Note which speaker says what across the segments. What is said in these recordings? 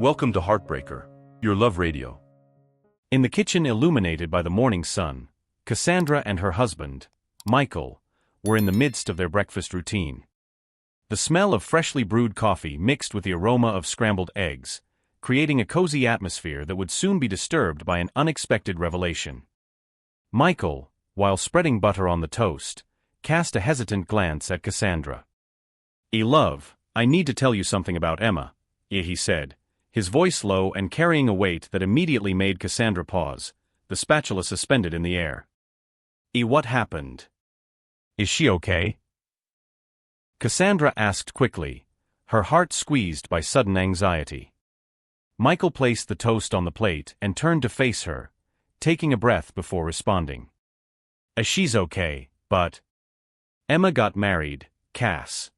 Speaker 1: Welcome to Heartbreaker, your love radio.
Speaker 2: In the kitchen illuminated by the morning sun, Cassandra and her husband, Michael, were in the midst of their breakfast routine. The smell of freshly brewed coffee mixed with the aroma of scrambled eggs, creating a cozy atmosphere that would soon be disturbed by an unexpected revelation. Michael, while spreading butter on the toast, cast a hesitant glance at Cassandra. "Love, I need to tell you something about Emma," he said, his voice low and carrying a weight that immediately made Cassandra pause, the spatula suspended in the air. What happened? Is she okay?" Cassandra asked quickly, her heart squeezed by sudden anxiety. Michael placed the toast on the plate and turned to face her, taking a breath before responding. "She's okay, but Emma got married, Cass.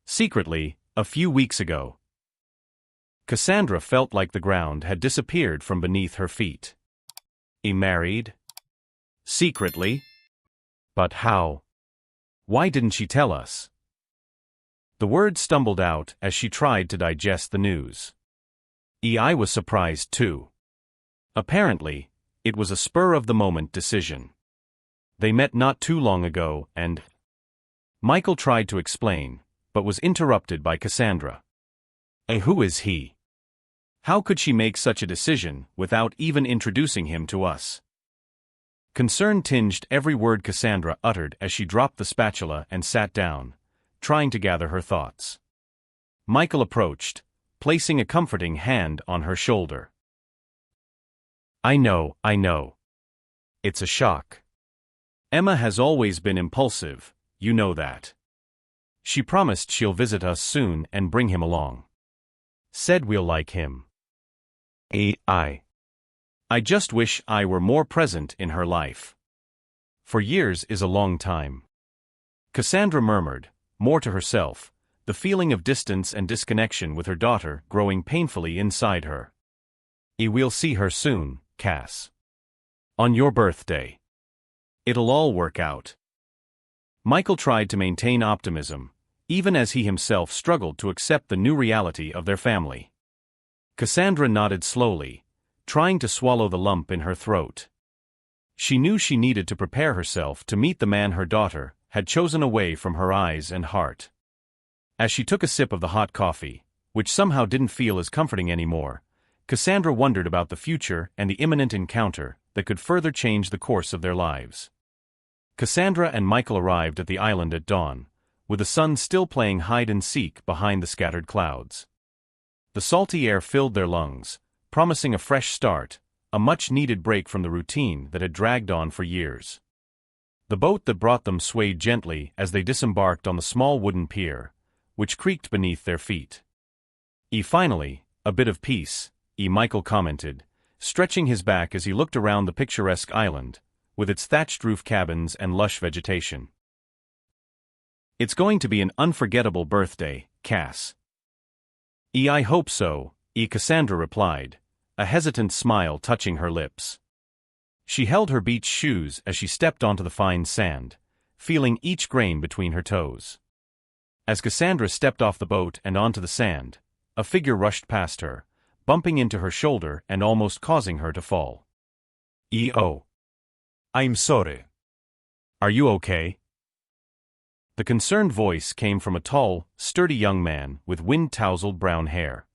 Speaker 2: Secretly, a few weeks ago." Cassandra felt like the ground had disappeared from beneath her feet. Married? Secretly? But how? Why didn't she tell us? The words stumbled out as she tried to digest the news. I was surprised too. Apparently, it was a spur-of-the-moment decision. They met not too long ago and... Michael tried to explain, but was interrupted by Cassandra. Who is he? How could she make such a decision without even introducing him to us? Concern tinged every word Cassandra uttered as she dropped the spatula and sat down, trying to gather her thoughts. Michael approached, placing a comforting hand on her shoulder. I know. It's a shock. Emma has always been impulsive, you know that. She promised she'll visit us soon and bring him along. Said we'll like him. I just wish I were more present in her life. For years is a long time. Cassandra murmured, more to herself, the feeling of distance and disconnection with her daughter growing painfully inside her. We'll see her soon, Cass. On your birthday. It'll all work out. Michael tried to maintain optimism, even as he himself struggled to accept the new reality of their family. Cassandra nodded slowly, trying to swallow the lump in her throat. She knew she needed to prepare herself to meet the man her daughter had chosen away from her eyes and heart. As she took a sip of the hot coffee, which somehow didn't feel as comforting anymore, Cassandra wondered about the future and the imminent encounter that could further change the course of their lives. Cassandra and Michael arrived at the island at dawn, with the sun still playing hide-and-seek behind the scattered clouds. The salty air filled their lungs, promising a fresh start, a much-needed break from the routine that had dragged on for years. The boat that brought them swayed gently as they disembarked on the small wooden pier, which creaked beneath their feet. Finally, a bit of peace, Michael commented, stretching his back as he looked around the picturesque island, with its thatched roof cabins and lush vegetation. It's going to be an unforgettable birthday, Cass. I hope so, Cassandra replied, a hesitant smile touching her lips. She held her beach shoes as she stepped onto the fine sand, feeling each grain between her toes. As Cassandra stepped off the boat and onto the sand, a figure rushed past her, bumping into her shoulder and almost causing her to fall. I'm sorry. Are you okay? The concerned voice came from a tall, sturdy young man with wind-tousled brown hair.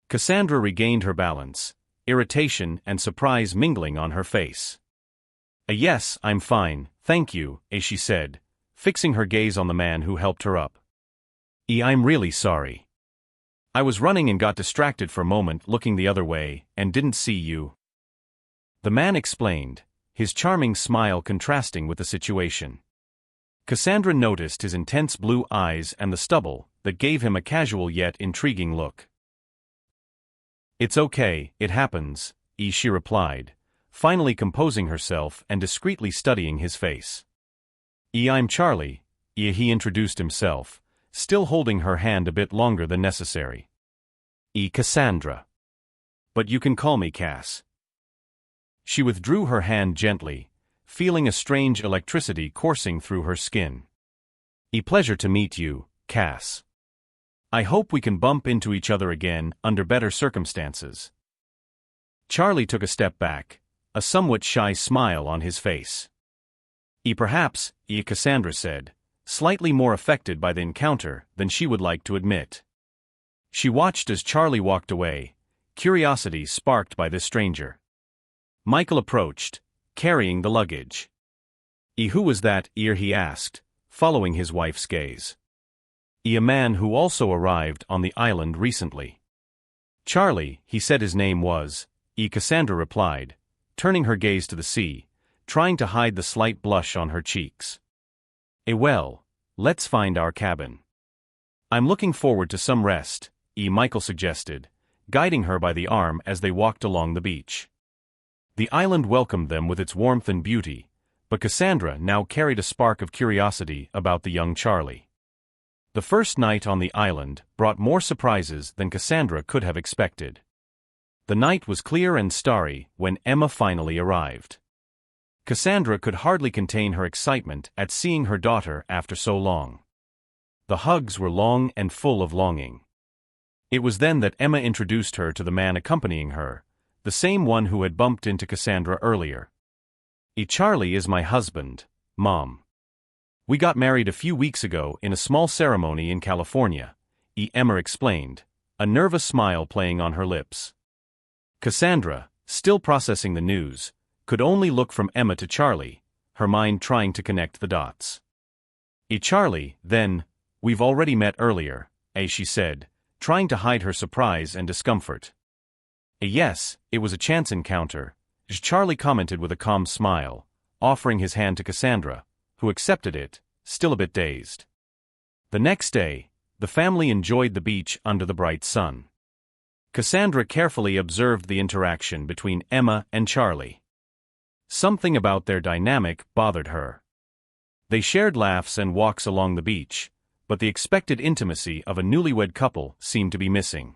Speaker 2: Cassandra regained her balance, irritation and surprise mingling on her face. Yes, I'm fine, thank you, she said, fixing her gaze on the man who helped her up. I'm really sorry. I was running and got distracted for a moment looking the other way and didn't see you. The man explained, his charming smile contrasting with the situation. Cassandra noticed his intense blue eyes and the stubble that gave him a casual yet intriguing look. It's okay, it happens, she replied, finally composing herself and discreetly studying his face. I'm Charlie, he introduced himself, still holding her hand a bit longer than necessary. Cassandra. But you can call me Cass. She withdrew her hand gently, feeling a strange electricity coursing through her skin. Pleasure to meet you, Cass. I hope we can bump into each other again under better circumstances. Charlie took a step back, a somewhat shy smile on his face. Perhaps, Cassandra said, slightly more affected by the encounter than she would like to admit. She watched as Charlie walked away, curiosity sparked by this stranger. Michael approached, carrying the luggage. Who was that, he asked, following his wife's gaze. A man who also arrived on the island recently. Charlie, he said his name was, Cassandra replied, turning her gaze to the sea, trying to hide the slight blush on her cheeks. Well, let's find our cabin. I'm looking forward to some rest, Michael suggested, guiding her by the arm as they walked along the beach. The island welcomed them with its warmth and beauty, but Cassandra now carried a spark of curiosity about the young Charlie. The first night on the island brought more surprises than Cassandra could have expected. The night was clear and starry when Emma finally arrived. Cassandra could hardly contain her excitement at seeing her daughter after so long. The hugs were long and full of longing. It was then that Emma introduced her to the man accompanying her, the same one who had bumped into Cassandra earlier. Charlie is my husband, Mom. We got married a few weeks ago in a small ceremony in California, Emma explained, a nervous smile playing on her lips. Cassandra, still processing the news, could only look from Emma to Charlie, her mind trying to connect the dots. Charlie, then, we've already met earlier, she said, trying to hide her surprise and discomfort. Yes, it was a chance encounter, Charlie commented with a calm smile, offering his hand to Cassandra, who accepted it, still a bit dazed. The next day, the family enjoyed the beach under the bright sun. Cassandra carefully observed the interaction between Emma and Charlie. Something about their dynamic bothered her. They shared laughs and walks along the beach, but the expected intimacy of a newlywed couple seemed to be missing.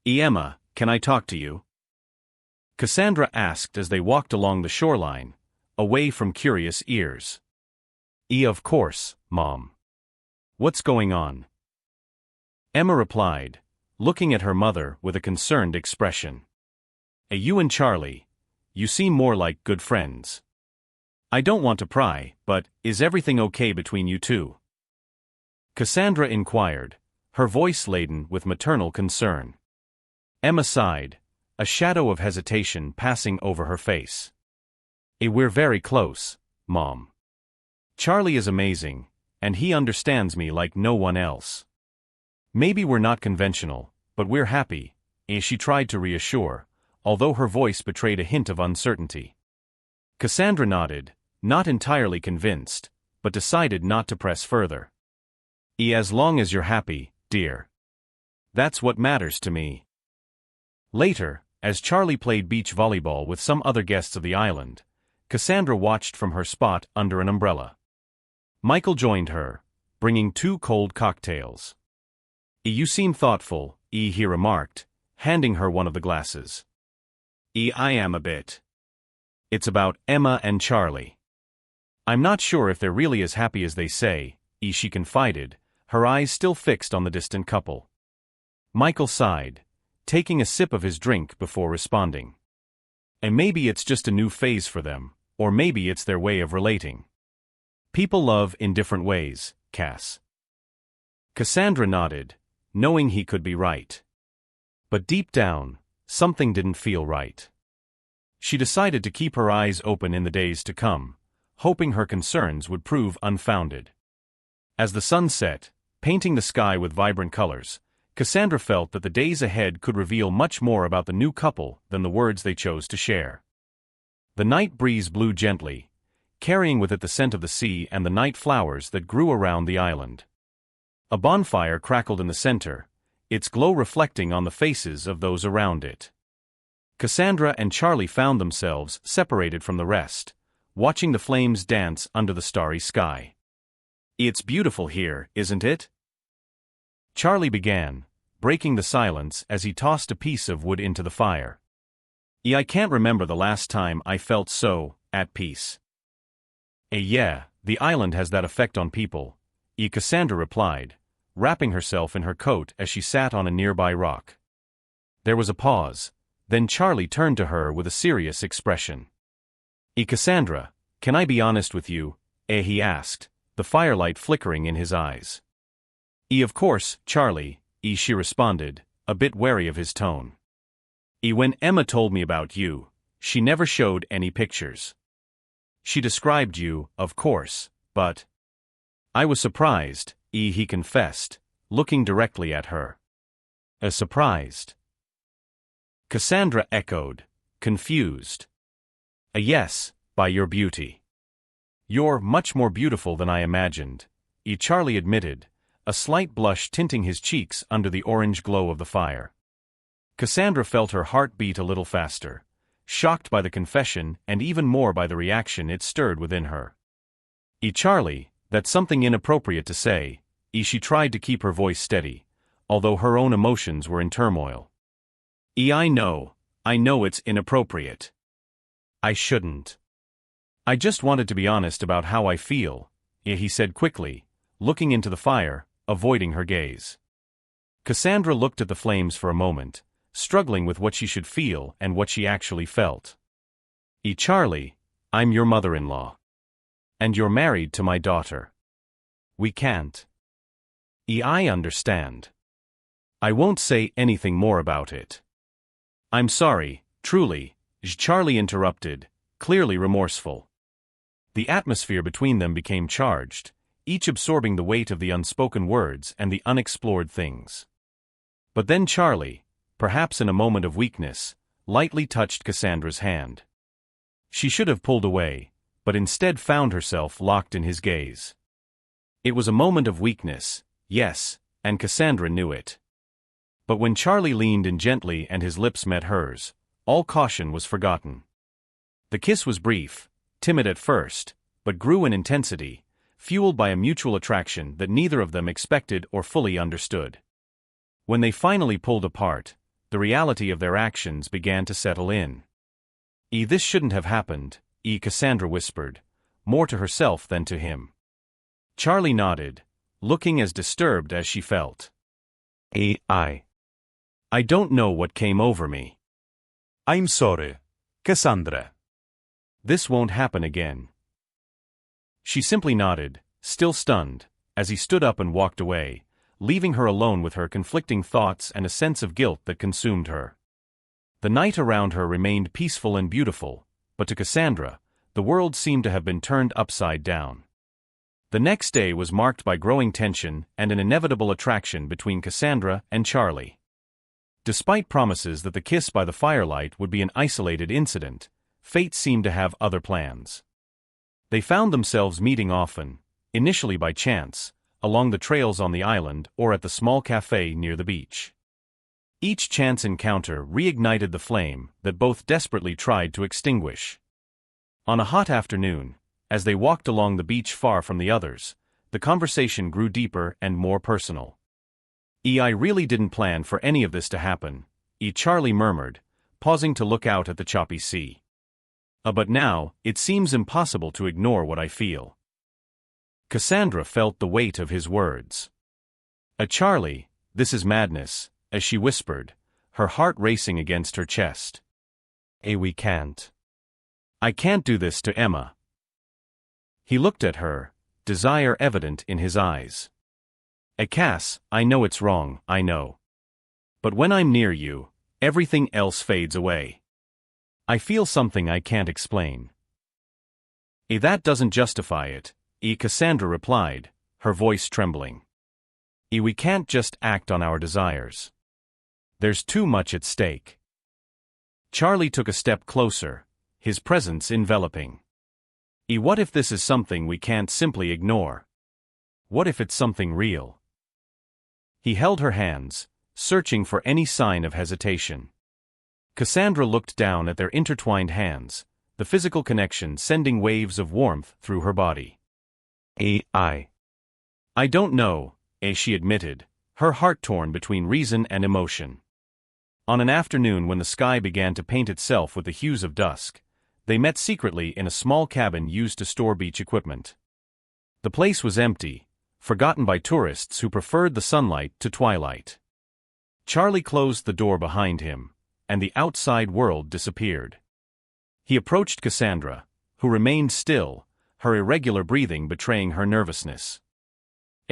Speaker 2: Emma, can I talk to you? Cassandra asked as they walked along the shoreline, away from curious ears. Of course, Mom. What's going on? Emma replied, looking at her mother with a concerned expression. You and Charlie, you seem more like good friends. I don't want to pry, but is everything okay between you two? Cassandra inquired, her voice laden with maternal concern. Emma sighed, a shadow of hesitation passing over her face. We're very close, Mom. Charlie is amazing, and he understands me like no one else. Maybe we're not conventional, but we're happy, she tried to reassure, although her voice betrayed a hint of uncertainty. Cassandra nodded, not entirely convinced, but decided not to press further. As long as you're happy, dear. That's what matters to me. Later, as Charlie played beach volleyball with some other guests of the island, Cassandra watched from her spot under an umbrella. Michael joined her, bringing 2 cold cocktails. You seem thoughtful, he remarked, handing her one of the glasses. I am a bit. It's about Emma and Charlie. I'm not sure if they're really as happy as they say, she confided, her eyes still fixed on the distant couple. Michael sighed, taking a sip of his drink before responding. And maybe it's just a new phase for them, or maybe it's their way of relating. People love in different ways, Cass. Cassandra nodded, knowing he could be right. But deep down, something didn't feel right. She decided to keep her eyes open in the days to come, hoping her concerns would prove unfounded. As the sun set, painting the sky with vibrant colors, Cassandra felt that the days ahead could reveal much more about the new couple than the words they chose to share. The night breeze blew gently, carrying with it the scent of the sea and the night flowers that grew around the island. A bonfire crackled in the center, its glow reflecting on the faces of those around it. Cassandra and Charlie found themselves separated from the rest, watching the flames dance under the starry sky. It's beautiful here, isn't it? Charlie began, breaking the silence as he tossed a piece of wood into the fire. I can't remember the last time I felt so at peace. Yeah, the island has that effect on people, Cassandra replied, wrapping herself in her coat as she sat on a nearby rock. There was a pause, then Charlie turned to her with a serious expression. Cassandra, can I be honest with you? He asked, the firelight flickering in his eyes. Of course, Charlie, she responded, a bit wary of his tone. When Emma told me about you, she never showed any pictures. She described you, of course, but... I was surprised, he confessed, looking directly at her. Surprised? Cassandra echoed, confused. Yes, by your beauty. You're much more beautiful than I imagined, Charlie admitted, a slight blush tinting his cheeks under the orange glow of the fire. Cassandra felt her heart beat a little faster, shocked by the confession and even more by the reaction it stirred within her. Charlie, that's something inappropriate to say, she tried to keep her voice steady, although her own emotions were in turmoil. I know it's inappropriate. I shouldn't. I just wanted to be honest about how I feel, he said quickly, looking into the fire, avoiding her gaze. Cassandra looked at the flames for a moment, struggling with what she should feel and what she actually felt. Charlie, I'm your mother-in-law. And you're married to my daughter. We can't. I understand. I won't say anything more about it. I'm sorry, truly, Charlie interrupted, clearly remorseful. The atmosphere between them became charged, each absorbing the weight of the unspoken words and the unexplored things. But then Charlie, perhaps in a moment of weakness, lightly touched Cassandra's hand. She should have pulled away, but instead found herself locked in his gaze. It was a moment of weakness, yes, and Cassandra knew it. But when Charlie leaned in gently and his lips met hers, all caution was forgotten. The kiss was brief, timid at first, but grew in intensity, fueled by a mutual attraction that neither of them expected or fully understood. When they finally pulled apart, the reality of their actions began to settle in. This shouldn't have happened, Cassandra whispered, more to herself than to him. Charlie nodded, looking as disturbed as she felt. I don't know what came over me.
Speaker 1: I'm sorry, Cassandra.
Speaker 2: This won't happen again. She simply nodded, still stunned, as he stood up and walked away, leaving her alone with her conflicting thoughts and a sense of guilt that consumed her. The night around her remained peaceful and beautiful, but to Cassandra, the world seemed to have been turned upside down. The next day was marked by growing tension and an inevitable attraction between Cassandra and Charlie. Despite promises that the kiss by the firelight would be an isolated incident, fate seemed to have other plans. They found themselves meeting often, initially by chance, along the trails on the island or at the small cafe near the beach. Each chance encounter reignited the flame that both desperately tried to extinguish. On a hot afternoon, as they walked along the beach far from the others, the conversation grew deeper and more personal. I really didn't plan for any of this to happen, Charlie murmured, pausing to look out at the choppy sea. But now, it seems impossible to ignore what I feel. Cassandra felt the weight of his words. Charlie, this is madness, as she whispered, her heart racing against her chest. We can't. I can't do this to Emma. He looked at her, desire evident in his eyes. Cass, I know it's wrong, I know. But when I'm near you, everything else fades away. I feel something I can't explain. That doesn't justify it, Cassandra replied, her voice trembling. We can't just act on our desires. There's too much at stake. Charlie took a step closer, his presence enveloping. What if this is something we can't simply ignore? What if it's something real? He held her hands, searching for any sign of hesitation. Cassandra looked down at their intertwined hands, the physical connection sending waves of warmth through her body. I don't know, she admitted, her heart torn between reason and emotion. On an afternoon when the sky began to paint itself with the hues of dusk, they met secretly in a small cabin used to store beach equipment. The place was empty, forgotten by tourists who preferred the sunlight to twilight. Charlie closed the door behind him, and the outside world disappeared. He approached Cassandra, who remained still, her irregular breathing betraying her nervousness.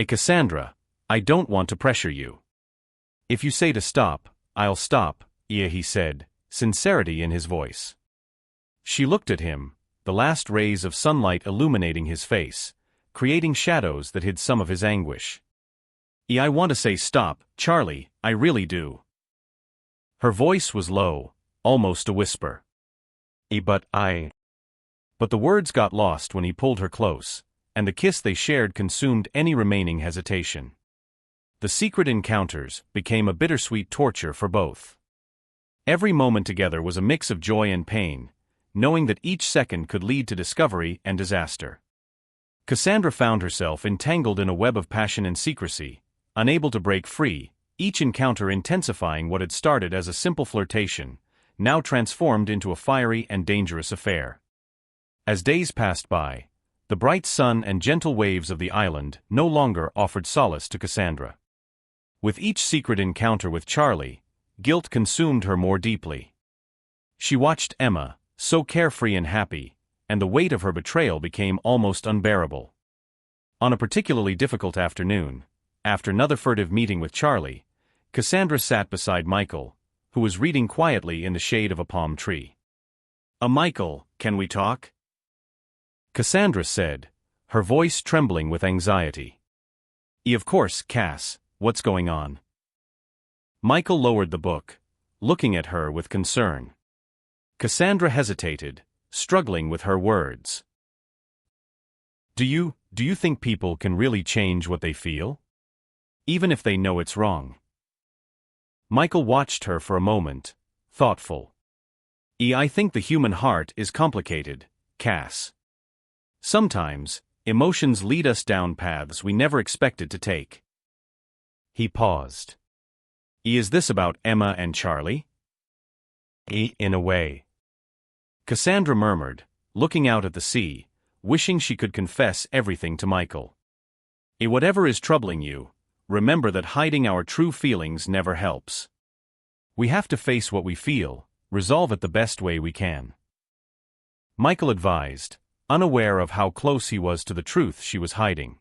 Speaker 2: Cassandra, I don't want to pressure you. If you say to stop, I'll stop, he said, sincerity in his voice. She looked at him, the last rays of sunlight illuminating his face, creating shadows that hid some of his anguish. I want to say stop, Charlie, I really do. Her voice was low, almost a whisper. But the words got lost when he pulled her close, and the kiss they shared consumed any remaining hesitation. The secret encounters became a bittersweet torture for both. Every moment together was a mix of joy and pain, knowing that each second could lead to discovery and disaster. Cassandra found herself entangled in a web of passion and secrecy, unable to break free, each encounter intensifying what had started as a simple flirtation, now transformed into a fiery and dangerous affair. As days passed by, the bright sun and gentle waves of the island no longer offered solace to Cassandra. With each secret encounter with Charlie, guilt consumed her more deeply. She watched Emma, so carefree and happy, and the weight of her betrayal became almost unbearable. On a particularly difficult afternoon, after another furtive meeting with Charlie, Cassandra sat beside Michael, who was reading quietly in the shade of a palm tree. Michael, can we talk? Cassandra said, her voice trembling with anxiety. Of course, Cass, what's going on? Michael lowered the book, looking at her with concern. Cassandra hesitated, struggling with her words. Do you think people can really change what they feel? Even if they know it's wrong? Michael watched her for a moment, thoughtful. I think the human heart is complicated, Cass. Sometimes, emotions lead us down paths we never expected to take. He paused. Is this about Emma and Charlie? In a way. Cassandra murmured, looking out at the sea, wishing she could confess everything to Michael. Whatever is troubling you, remember that hiding our true feelings never helps. We have to face what we feel, resolve it the best way we can. Michael advised, unaware of how close he was to the truth she was hiding.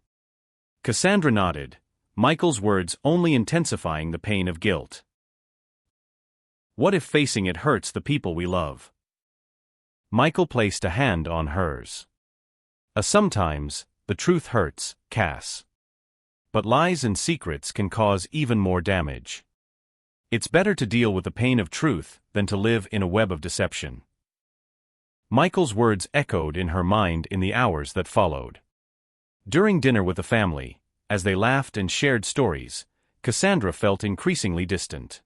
Speaker 2: Cassandra nodded, Michael's words only intensifying the pain of guilt. What if facing it hurts the people we love? Michael placed a hand on hers. Sometimes, the truth hurts, Cass. But lies and secrets can cause even more damage. It's better to deal with the pain of truth than to live in a web of deception. Michael's words echoed in her mind in the hours that followed. During dinner with the family, as they laughed and shared stories, Cassandra felt increasingly distant.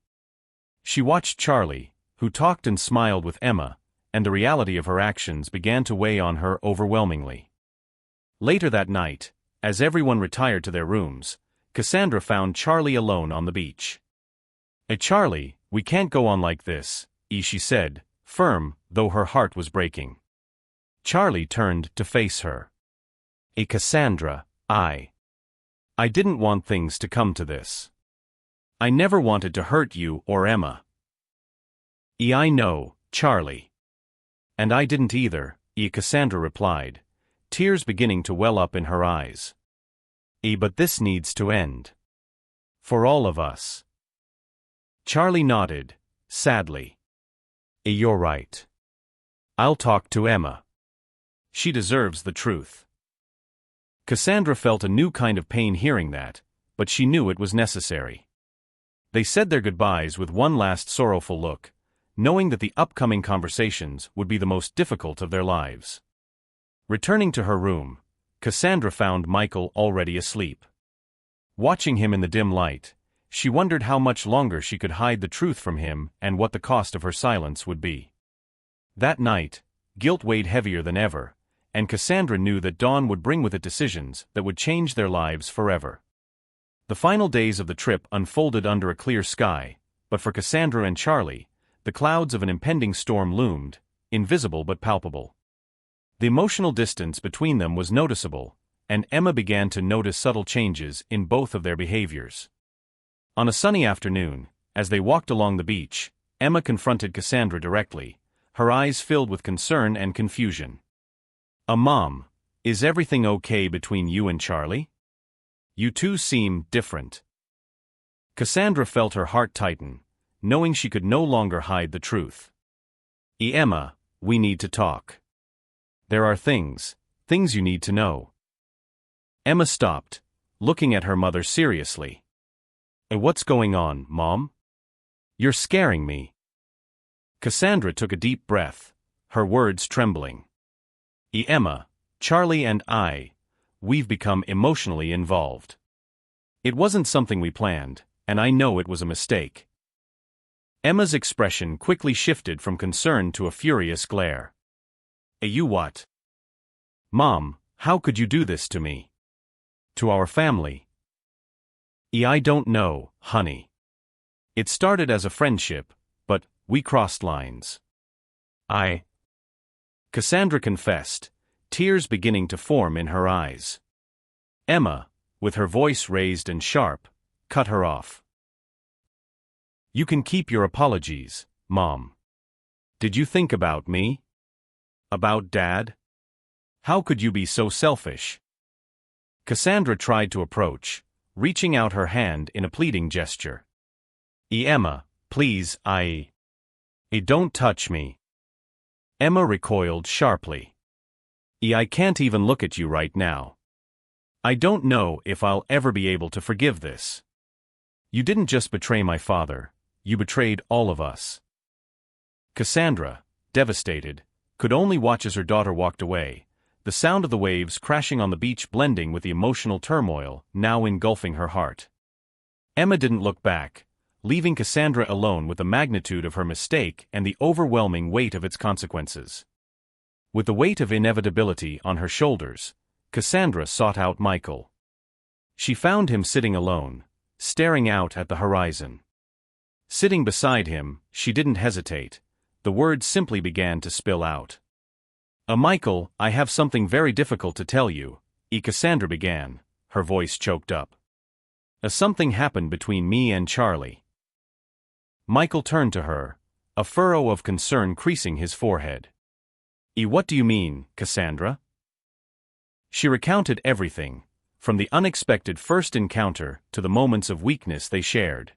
Speaker 2: She watched Charlie, who talked and smiled with Emma, and the reality of her actions began to weigh on her overwhelmingly. Later that night, as everyone retired to their rooms, Cassandra found Charlie alone on the beach. Charlie, we can't go on like this, she said, firm, though her heart was breaking. Charlie turned to face her. Cassandra, I didn't want things to come to this. I never wanted to hurt you or Emma. I know, Charlie. And I didn't either, Cassandra replied, tears beginning to well up in her eyes. But this needs to end. For all of us. Charlie nodded, sadly. You're right. I'll talk to Emma. She deserves the truth. Cassandra felt a new kind of pain hearing that, but she knew it was necessary. They said their goodbyes with one last sorrowful look, knowing that the upcoming conversations would be the most difficult of their lives. Returning to her room, Cassandra found Michael already asleep. Watching him in the dim light, she wondered how much longer she could hide the truth from him and what the cost of her silence would be. That night, guilt weighed heavier than ever, and Cassandra knew that dawn would bring with it decisions that would change their lives forever. The final days of the trip unfolded under a clear sky, but for Cassandra and Charlie, the clouds of an impending storm loomed, invisible but palpable. The emotional distance between them was noticeable, and Emma began to notice subtle changes in both of their behaviors. On a sunny afternoon, as they walked along the beach, Emma confronted Cassandra directly, her eyes filled with concern and confusion. Mom, is everything okay between you and Charlie? You two seem different." Cassandra felt her heart tighten, knowing she could no longer hide the truth. "Emma, we need to talk. There are things you need to know." Emma stopped, looking at her mother seriously. "What's going on, Mom? You're scaring me." Cassandra took a deep breath, her words trembling. "Emma, Charlie and we've become emotionally involved. It wasn't something we planned, and I know it was a mistake." Emma's expression quickly shifted from concern to a furious glare. "You what? Mom, how could you do this to me? To our family?" "I don't know, honey. It started as a friendship, but we crossed lines." Cassandra confessed, tears beginning to form in her eyes. Emma, with her voice raised and sharp, cut her off. "You can keep your apologies, Mom. Did you think about me? About Dad? How could you be so selfish?" Cassandra tried to approach, reaching out her hand in a pleading gesture. "Emma, please, don't touch me." Emma recoiled sharply. "I can't even look at you right now. I don't know if I'll ever be able to forgive this. You didn't just betray my father, you betrayed all of us." Cassandra, devastated, could only watch as her daughter walked away, the sound of the waves crashing on the beach blending with the emotional turmoil now engulfing her heart. Emma didn't look back, leaving Cassandra alone with the magnitude of her mistake and the overwhelming weight of its consequences. With the weight of inevitability on her shoulders, Cassandra sought out Michael. She found him sitting alone, staring out at the horizon. Sitting beside him, she didn't hesitate. The words simply began to spill out. "Michael, I have something very difficult to tell you," Cassandra began, her voice choked up. "Something happened between me and Charlie." Michael turned to her, a furrow of concern creasing his forehead. What do you mean, Cassandra?" She recounted everything, from the unexpected first encounter to the moments of weakness they shared.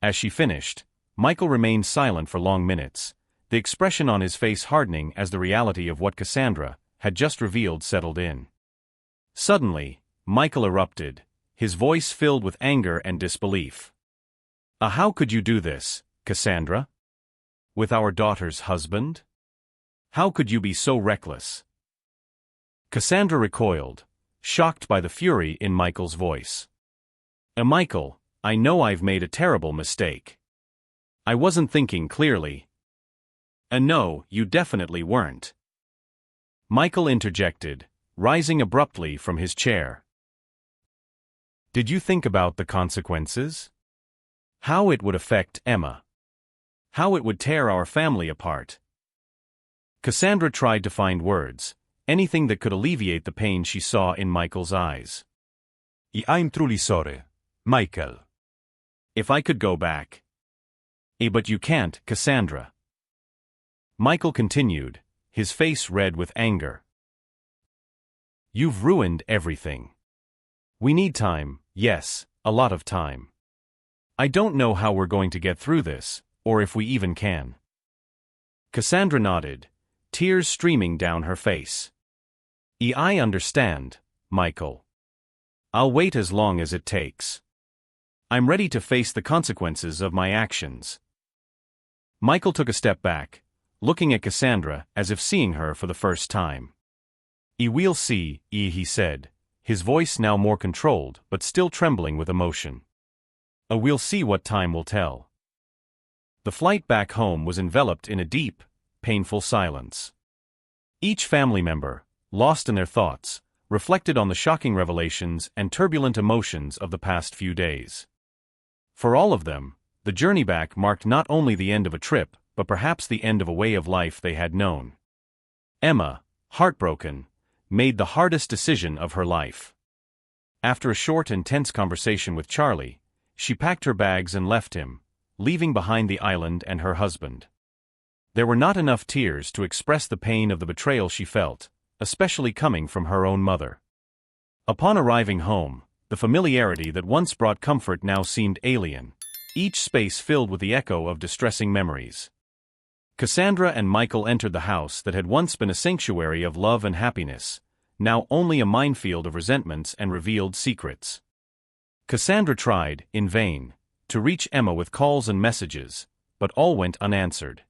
Speaker 2: As she finished, Michael remained silent for long minutes, the expression on his face hardening as the reality of what Cassandra had just revealed settled in. Suddenly, Michael erupted, his voice filled with anger and disbelief. How could you do this, Cassandra? With our daughter's husband? How could you be so reckless?" Cassandra recoiled, shocked by the fury in Michael's voice. Michael, I know I've made a terrible mistake. I wasn't thinking clearly." No, you definitely weren't." Michael interjected, rising abruptly from his chair. "Did you think about the consequences? How it would affect Emma? How it would tear our family apart?" Cassandra tried to find words, anything that could alleviate the pain she saw in Michael's eyes.
Speaker 1: I'm truly sorry, Michael.
Speaker 2: If I could go back. But you can't, Cassandra." Michael continued, his face red with anger. "You've ruined everything. We need time, yes, a lot of time. I don't know how we're going to get through this, or if we even can." Cassandra nodded, tears streaming down her face. I understand, Michael. I'll wait as long as it takes. I'm ready to face the consequences of my actions." Michael took a step back, looking at Cassandra as if seeing her for the first time. We'll see, he said, his voice now more controlled but still trembling with emotion. We'll see what time will tell." The flight back home was enveloped in a deep, painful silence. Each family member, lost in their thoughts, reflected on the shocking revelations and turbulent emotions of the past few days. For all of them, the journey back marked not only the end of a trip, but perhaps the end of a way of life they had known. Emma, heartbroken, made the hardest decision of her life. After a short and tense conversation with Charlie, she packed her bags and left him, leaving behind the island and her husband. There were not enough tears to express the pain of the betrayal she felt, especially coming from her own mother. Upon arriving home, the familiarity that once brought comfort now seemed alien, each space filled with the echo of distressing memories. Cassandra and Michael entered the house that had once been a sanctuary of love and happiness, now only a minefield of resentments and revealed secrets. Cassandra tried, in vain, to reach Emma with calls and messages, but all went unanswered.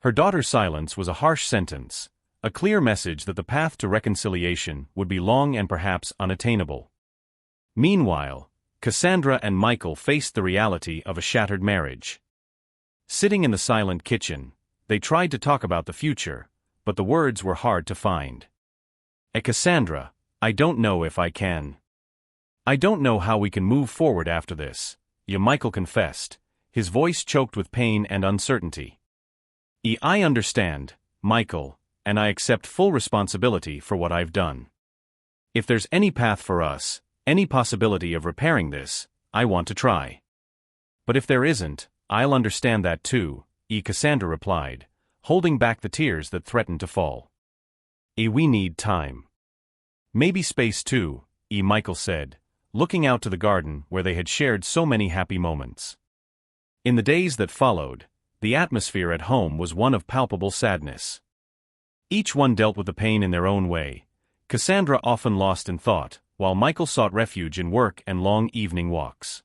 Speaker 2: Her daughter's silence was a harsh sentence, a clear message that the path to reconciliation would be long and perhaps unattainable. Meanwhile, Cassandra and Michael faced the reality of a shattered marriage. Sitting in the silent kitchen, they tried to talk about the future, but the words were hard to find. Cassandra, I don't know if I can. I don't know how we can move forward after this, Michael confessed, his voice choked with pain and uncertainty. I understand, Michael, and I accept full responsibility for what I've done. If there's any path for us, any possibility of repairing this, I want to try. But if there isn't, I'll understand that too, Cassandra replied, holding back the tears that threatened to fall. We need time. Maybe space too, Michael said, looking out to the garden where they had shared so many happy moments. In the days that followed, the atmosphere at home was one of palpable sadness. Each one dealt with the pain in their own way, Cassandra often lost in thought, while Michael sought refuge in work and long evening walks.